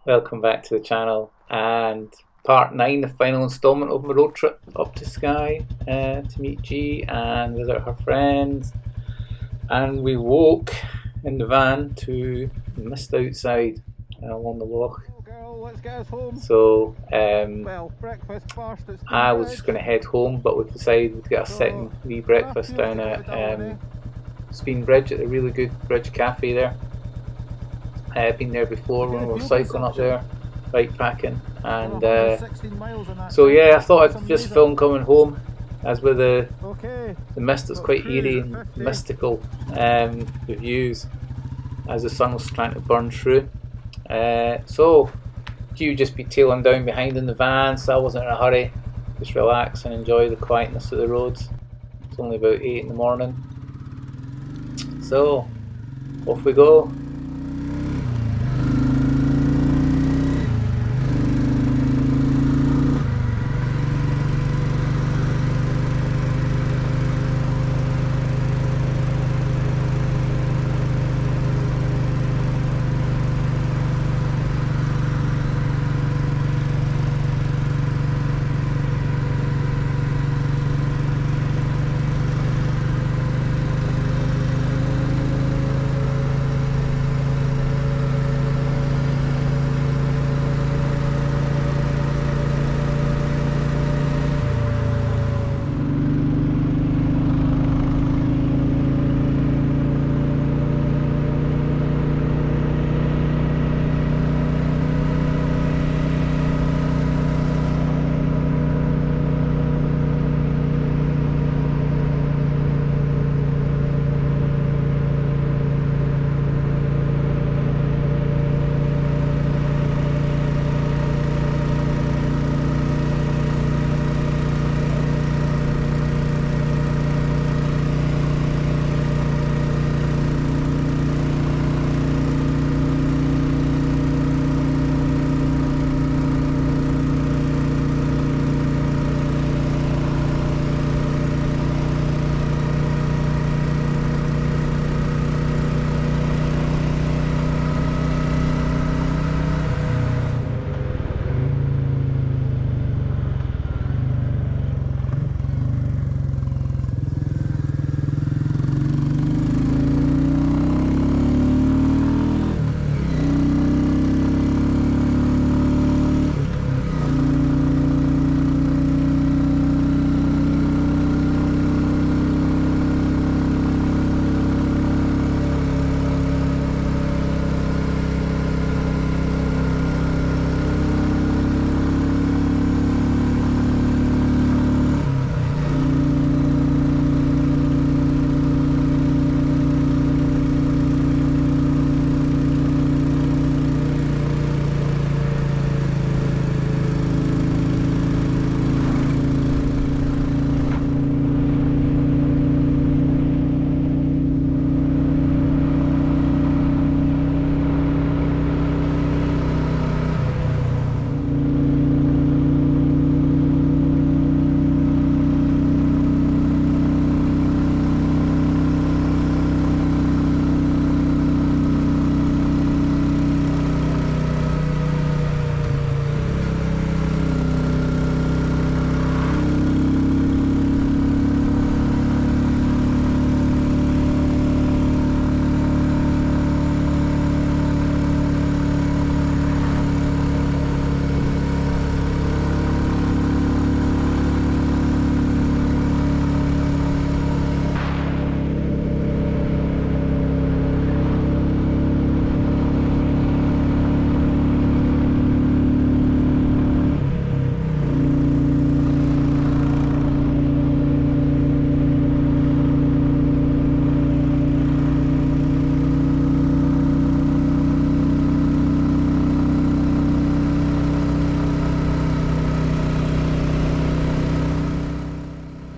Welcome back to the channel and part 9, the final instalment of my road trip up to Skye to meet G and visit her friends. And we woke in the van to mist outside along the loch. Girl, let's get us home. So Well, breakfast first at Spean I was Bridge. just going to head home, but we've decided to get a second wee breakfast down at Spean Bridge at a really good bridge cafe there. I've been there before when we were cycling up there, bike packing, and so yeah, I thought I'd just film coming home, as with the mist. It's quite eerie and mystical, the views as the sun was trying to burn through. So you just be tailing down behind in the van, so I wasn't in a hurry, just relax and enjoy the quietness of the roads. It's only about 8 in the morning, so off we go.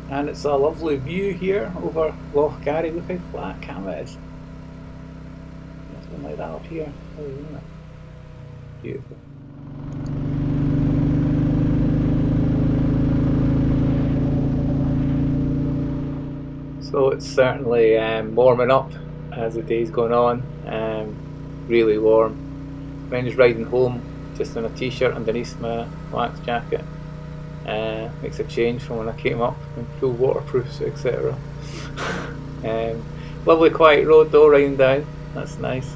And it's a lovely view here over Loch Clunie. Look how flat Cam is. Nothing like that up here. Oh, isn't it? Beautiful. So it's certainly warming up as the day's going on. Really warm. When I was riding home just in a t-shirt underneath my wax jacket. Makes a change from when I came up in full waterproofs, etc. Lovely quiet road though, riding down, that's nice.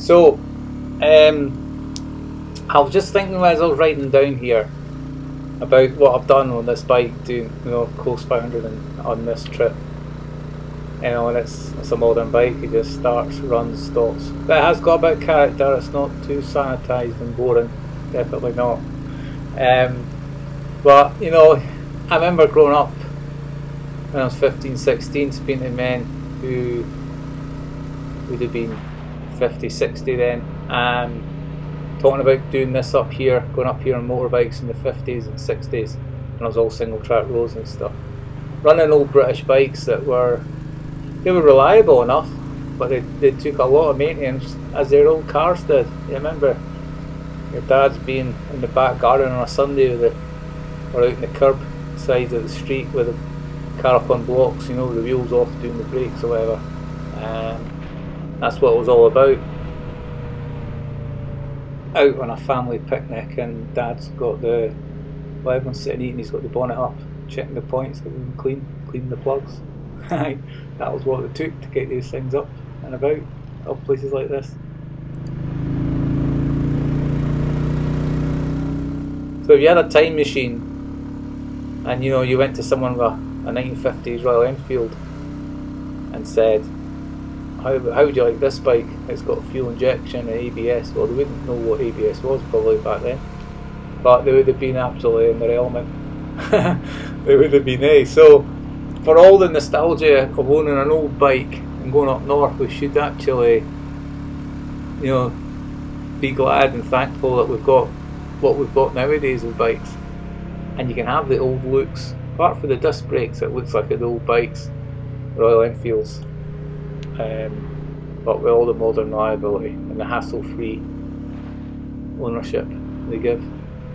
So, I was just thinking as I was riding down here about what I've done on this bike, doing, you know, close 500 on this trip. You know, and it's a modern bike. It just starts, runs, stops. But it has got a bit of character. It's not too sanitised and boring. Definitely not. But you know, I remember growing up when I was 15, 16, speaking to men who would have been 50, 60 then, talking about doing this up here, going up here on motorbikes in the 50s and 60s, and it was all single track roads and stuff. Running old British bikes that were reliable enough, but they took a lot of maintenance, as their old cars did. You remember your dad's being in the back garden on a Sunday with or out in the curb side of the street with the car up on blocks, you know, the wheels off, doing the brakes or whatever. That's what it was all about. Out on a family picnic, and Dad's got the, well, everyone's sitting eating, he's got the bonnet up, checking the points, getting them clean the plugs. That was what it took to get these things up and about up places like this. So if you had a time machine and you know you went to someone with a 1950s Royal Enfield and said, how would you like this bike? It's got fuel injection and ABS. Well, they wouldn't know what ABS was probably back then, but they would have been absolutely in their element. They would have been So for all the nostalgia of owning an old bike and going up north, we should actually, you know, be glad and thankful that we've got what we've got nowadays with bikes. And you can have the old looks, apart from the disc brakes, it looks like the old bikes, Royal Enfields. But with all the modern reliability and the hassle-free ownership they give.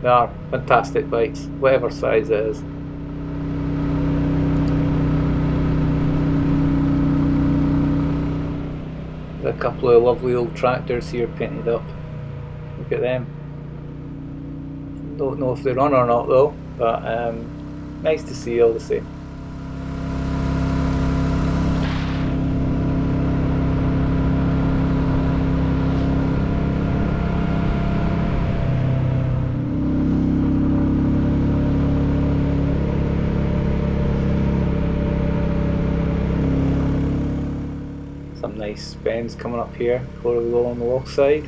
They are fantastic bikes, whatever size it is. There's a couple of lovely old tractors here painted up. Look at them. Don't know if they run or not though, but nice to see all the same. Some nice bends coming up here before we go on the Loch side.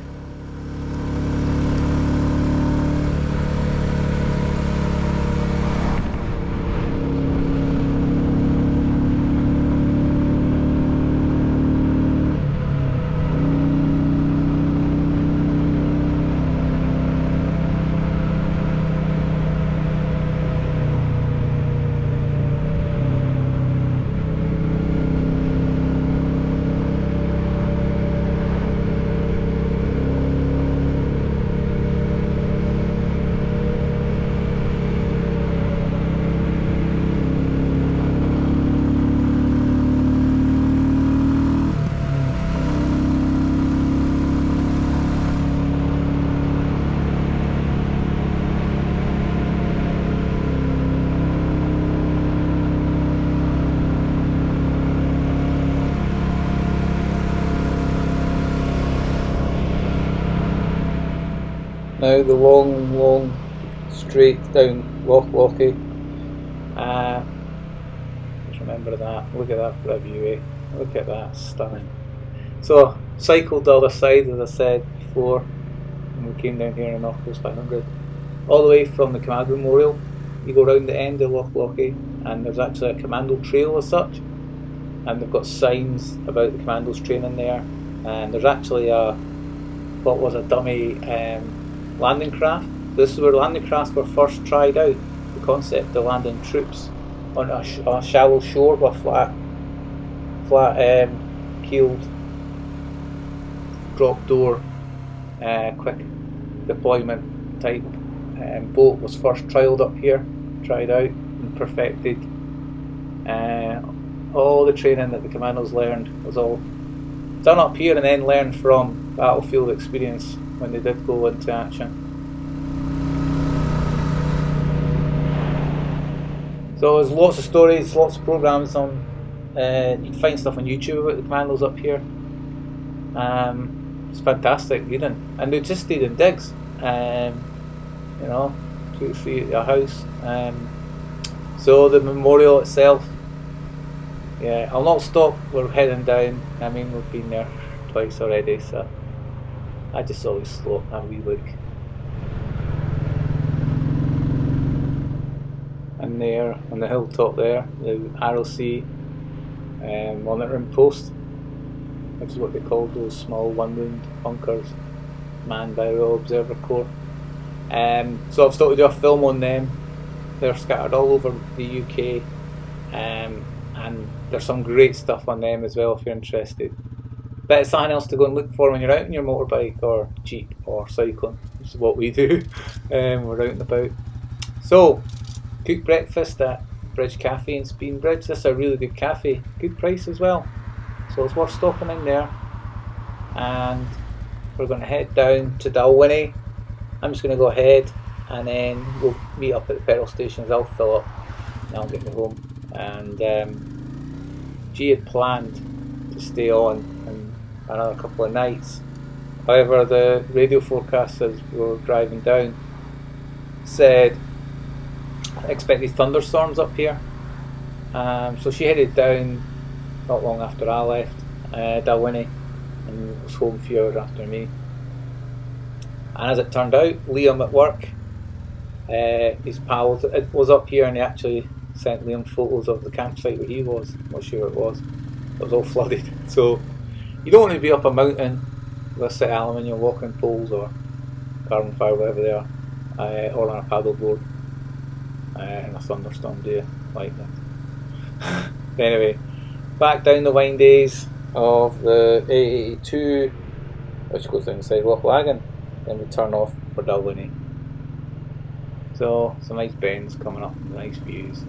Now the long straight down Loch Lochy. Just remember that. Look at that for a view, eh? Look at that, stunning. So cycled the other side, as I said before, and we came down here in North Coast 500, all the way from the Command Memorial, you go round the end of Loch Clunie, and there's actually a commando trail as such, and they've got signs about the commandos training there, and there's actually what was a dummy landing craft. This is where landing crafts were first tried out, the concept of landing troops on a shallow shore with flat keeled drop door quick deployment type boat was first trialled up here, tried out and perfected. All the training that the commandos learned was all done up here and then learned from battlefield experience when they did go into action. So there's lots of stories, lots of programs on. You can find stuff on YouTube about the commandos up here. It's fantastic reading, and they just stayed in digs. You know, 2 or 3 at a house. So the memorial itself, yeah, I'll not stop. We're heading down. I mean, we've been there twice already, so I just always slow and have a wee look. And there, on the hilltop there, the RLC monitoring post, which is what they call those small one-wound bunkers manned by Royal Observer Corps. So I've started to do a film on them. They're scattered all over the UK, and there's some great stuff on them as well if you're interested. But it's something else to go and look for when you're out on your motorbike or jeep or cycling, which is what we do. We're out and about. So, cooked breakfast at Bridge Cafe in Spean Bridge. This is a really good cafe, good price as well. So it's worth stopping in there. And we're going to head down to Dalwhinnie. I'm just going to go ahead and then we'll meet up at the petrol stations. I'll fill up and I'll get me home. And G had planned to stay on and another couple of nights. However, the radio forecast as we were driving down said expected thunderstorms up here. So she headed down not long after I left Dalwhinnie and was home a few hours after me. And as it turned out, Liam at work, his pal was up here, and he actually sent Liam photos of the campsite where he was. I'm not sure it was. It was all flooded. So you don't want to be up a mountain with a set of aluminium walking poles or carbon fibre, whatever they are, or on a paddle board in a thunderstorm, do you? Like that. Anyway, back down the wine days of the 882, which goes down the side of Loch Lagan. Then we turn off for Dalwhinnie. So some nice bends coming up, nice views.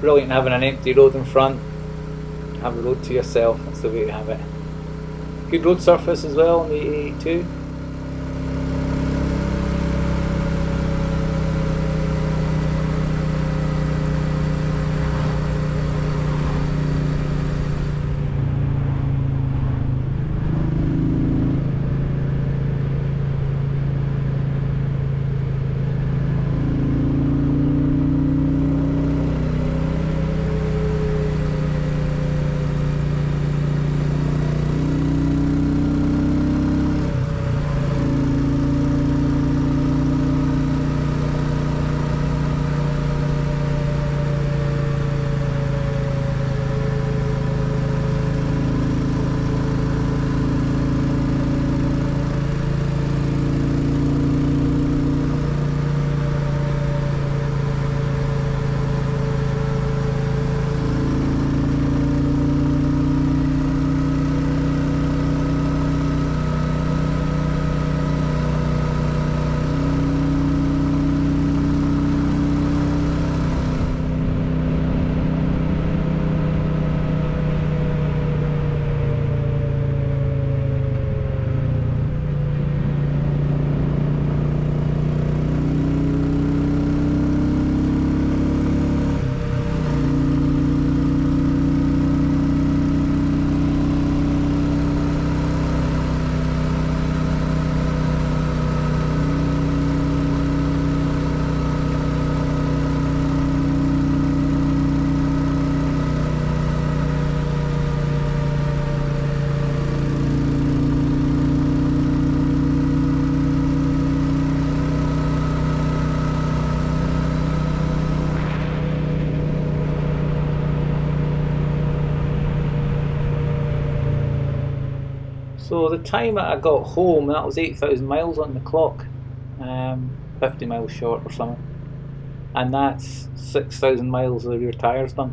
Brilliant having an empty road in front. Have the road to yourself, that's the way to have it. Good road surface as well on the 882. So the time that I got home, that was 8,000 miles on the clock, 50 miles short or something, and that's 6,000 miles of the rear tyres done.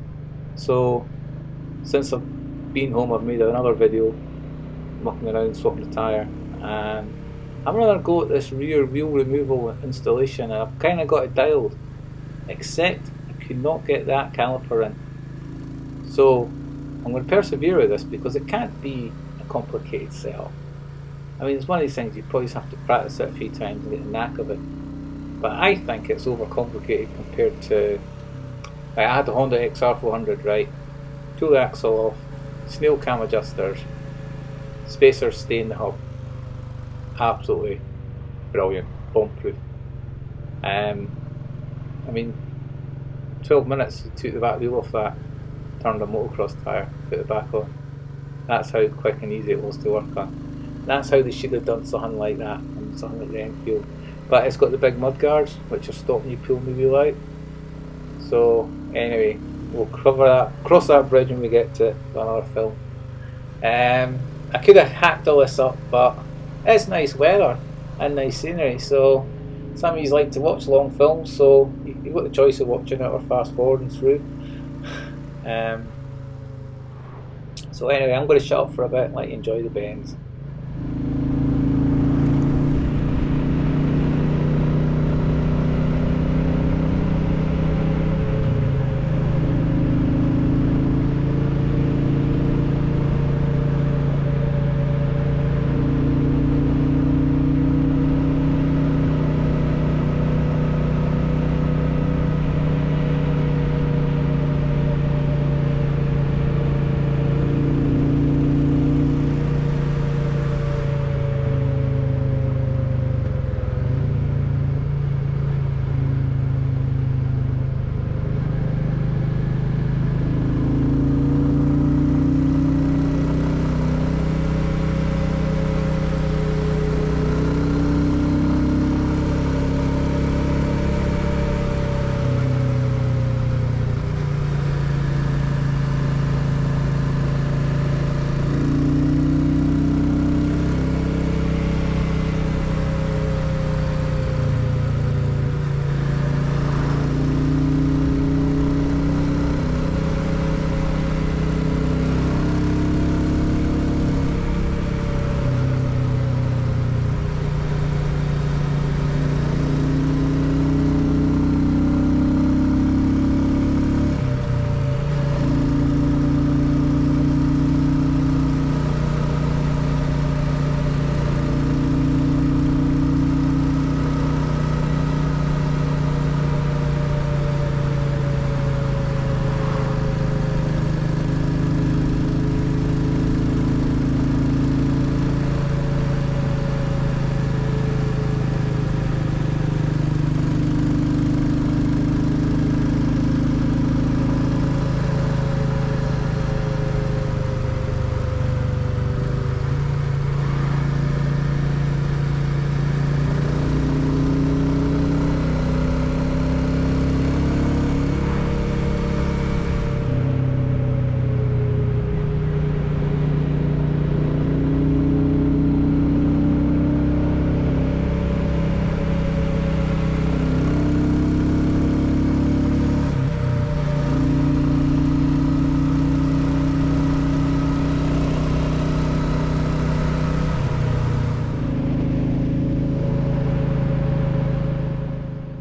So since I've been home, I've made another video mucking around swapping the tyre, and I'm gonna go at this rear wheel removal installation, and I've kind of got it dialed, except I could not get that caliper in. So I'm going to persevere with this because it can't be a complicated setup. I mean, it's one of these things you probably have to practice it a few times and get the knack of it. But I think it's overcomplicated compared to... I had the Honda XR400, right? Tool axle off, snail cam adjusters, spacers stay in the hub. Absolutely brilliant, bomb-proof. I mean, 12 minutes you took the back wheel off that, turned a motocross tyre, put it back on. That's how quick and easy it was to work on. That's how they should have done something like that on something like the Enfield. But it's got the big mud guards which are stopping you pulling the wheel out. So anyway, we'll cover that, cross that bridge when we get to another film. I could have hacked all this up, but it's nice weather and nice scenery, so some of you like to watch long films, so you've got the choice of watching it or fast forwarding through. So anyway, I'm going to shut up for a bit and let you enjoy the bends.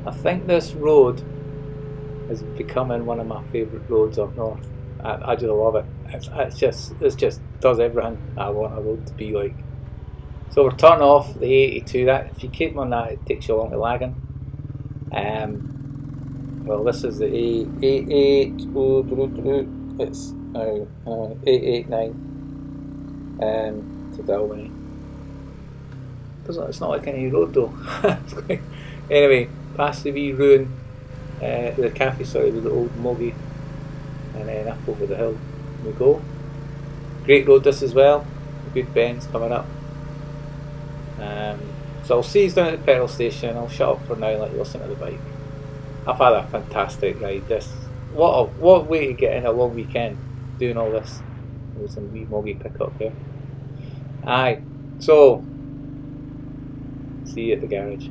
I think this road is becoming one of my favourite roads up north. I just love it. It just does everything I want a road to be like. So we're turning off the 82. That if you keep on that, it takes you along the lagging. Well, this is the A88. It's now 889 to Dalwhinnie. It's not like any road though. Anyway, past the wee ruin, the cafe, sorry, with the old moggy, and then up over the hill we go. Great road this as well, good bends coming up. So I'll see you down at the petrol station. I'll shut up for now and let you listen to the bike. I've had a fantastic ride. What way to get in a long weekend doing all this. With some wee moggy pickup there. Aye. So, see you at the garage.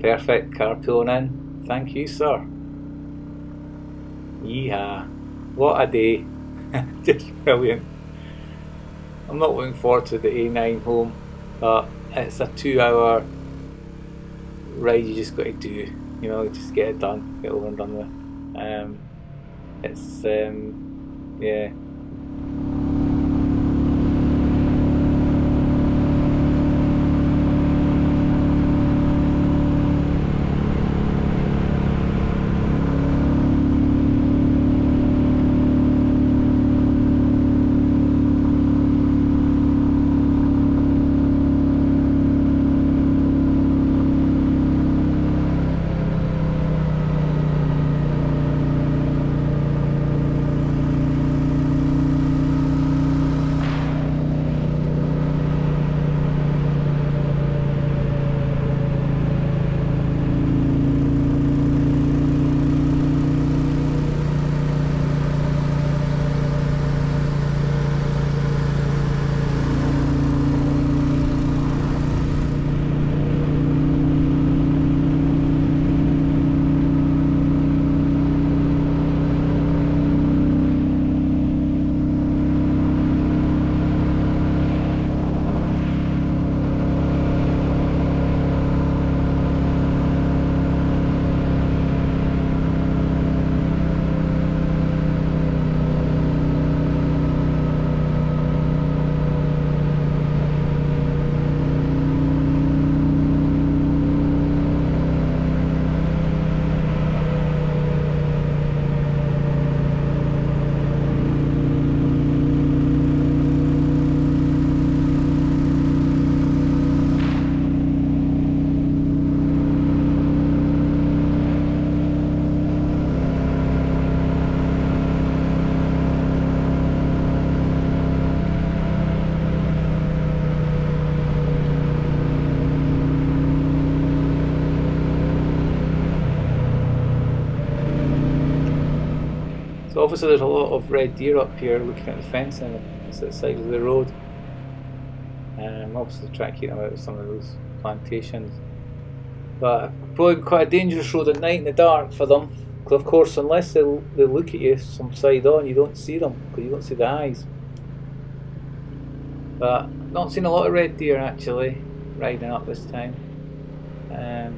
Perfect car pulling in. Thank you, sir. Yeehaw. What a day. Just brilliant. I'm not looking forward to the A9 home, but it's a 2 hour ride you just got to do. You know, just get it done, get over and done with. Yeah. So obviously there's a lot of red deer up here looking at the fencing on the side of the road. Obviously trying to keep them out of some of those plantations. But probably quite a dangerous road at night in the dark for them. Because of course unless they look at you some side on, you don't see them because you don't see the eyes. But not seen a lot of red deer actually riding up this time. So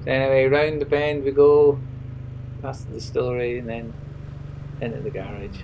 anyway, round the bend we go, past the distillery and then into the garage.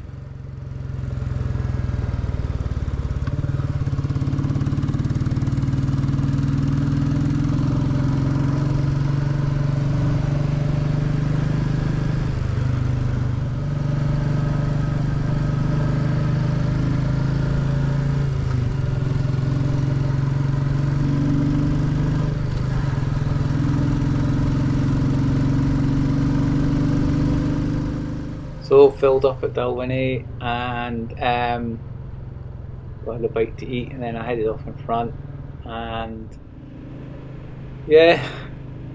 So filled up at Dalwhinnie and had a bite to eat and then I headed off in front and yeah,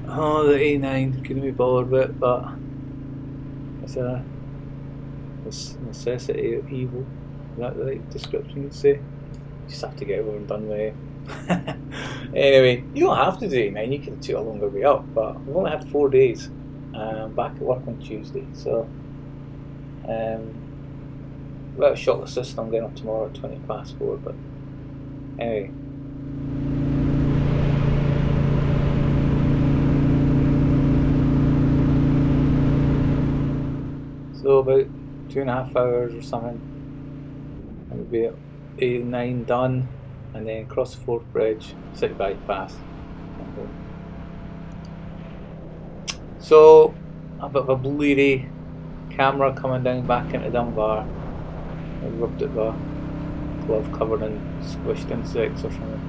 oh the A9 couldn't be bothered with it, but it's a necessity of evil. Is that the right description you'd say? You just have to get over and done with it. Anyway, you don't have to do A9, you can take a longer way up, but we've only had 4 days. Back at work on Tuesday, so without a shock assist I'm getting up tomorrow at 4:20, but anyway. So about 2.5 hours or something and we'll be at A9 done and then cross the Forth Bridge, City bypass. So a bit of a bleary camera coming down back into Dunbar. I rubbed it with a glove covered in squished insects or something.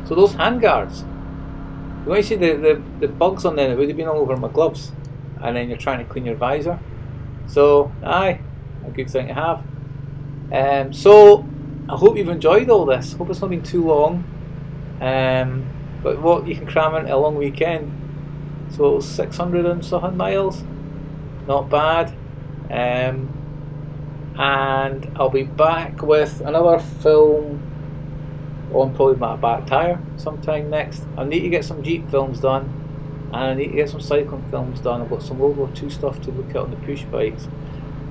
So those handguards, you want to see the bugs on them, it would have been all over my gloves and then you're trying to clean your visor. So aye, a good thing to have. So I hope you've enjoyed all this. Hope it's not been too long. But what you can cram into a long weekend. So 600 and something miles, not bad. And I'll be back with another film on probably my back tyre sometime next. I need to get some Jeep films done and I need to get some cycling films done. I've got some World War II stuff to look at on the push bikes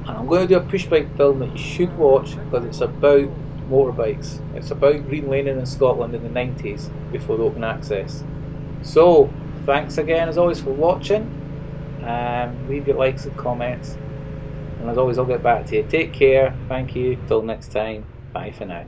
and I'm going to do a push bike film that you should watch because it's about motorbikes. It's about green laning in Scotland in the 90s before the open access. So thanks again as always for watching. Leave your likes and comments. And as always, I'll get back to you. Take care. Thank you. Till next time. Bye for now.